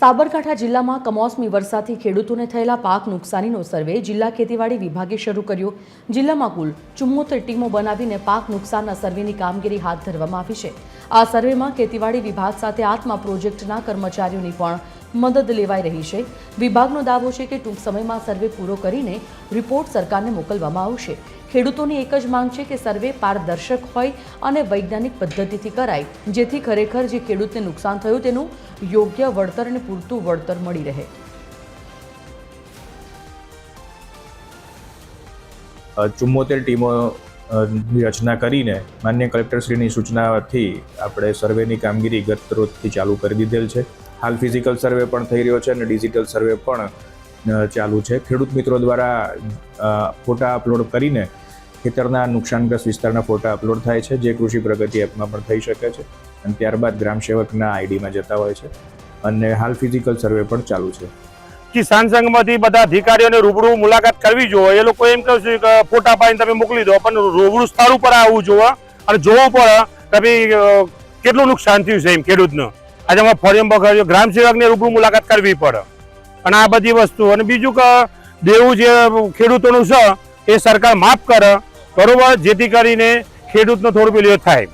સાબરકાંઠા જિલ્લામાં કમોસમી વરસાદથી ખેડૂતોને થયેલા પાક નુકસાનીનો સર્વે જિલ્લા ખેતીવાડી વિભાગે શરૂ કર્યો। જિલ્લામાં કુલ 74 ટીમો બનાવીને પાક નુકસાનના સર્વેની કામગીરી હાથ ધરવામાં આવી છે। આ સર્વેમાં ખેતીવાડી વિભાગ સાથે આત્મા પ્રોજેક્ટના કર્મચારીઓની પણ મદદ લેવાઈ રહી છે। વિભાગનો દાવો છે કે ટૂંક સમયમાં સર્વે પૂરો કરીને રિપોર્ટ સરકારને મોકલવામાં આવશે। ખેડૂતોની એક જ માંગ છે કે સર્વે પારદર્શક હોય અને વૈજ્ઞાનિક પદ્ધતિથી કરાય, જેથી ખરેખર જે ખેડૂતને નુકસાન થયું તેનું યોગ્ય વળતર અને પૂરતું વળતર મળી રહે। 74 ટીમોની રચના કરીને માન્ય કલેક્ટરશ્રીની સૂચનાથી આપણે સર્વેની કામગીરી ગત રોજથી ચાલુ કરી દીધેલ છે। હાલ ફિઝિકલ સર્વે પણ થઈ રહ્યો છે અને ડિજિટલ સર્વે પણ ચાલુ છે। ખેડૂત મિત્રો દ્વારા ફોટા અપલોડ કરીને ખેતરના નુકસાનગ્રસ્ત વિસ્તારના ફોટા અપલોડ થાય છે, જે કૃષિ પ્રગતિ એપમાં પણ થઈ શકે છે અને ત્યારબાદ ગ્રામ સેવકના આઈડીમાં જતા હોય છે અને હાલ ફિઝિકલ સર્વે પણ ચાલુ છે। કિસાન સંઘમાંથી બધા અધિકારીઓને રૂબરૂ મુલાકાત કરવી જોઈએ। એ લોકો એમ કહે છે કે ફોટા પાડીને તમે મોકલી દો, પણ રૂબરૂ સ્થળ ઉપર આવવું જોઈએ અને જોવું પડે કે ભાઈ કેટલું નુકસાન થયું છે એમ ખેડૂતનું। આજે અમે ફોરમ પર ગ્રામ સેવકને રૂબરૂ મુલાકાત કરવી પડે અને આ બધી વસ્તુ। અને બીજું કે દેવું જે ખેડૂતોનું છે એ સરકાર માફ કરે, બરોબર, જેથી કરીને ખેડૂતનો થોડું પેલું થાય।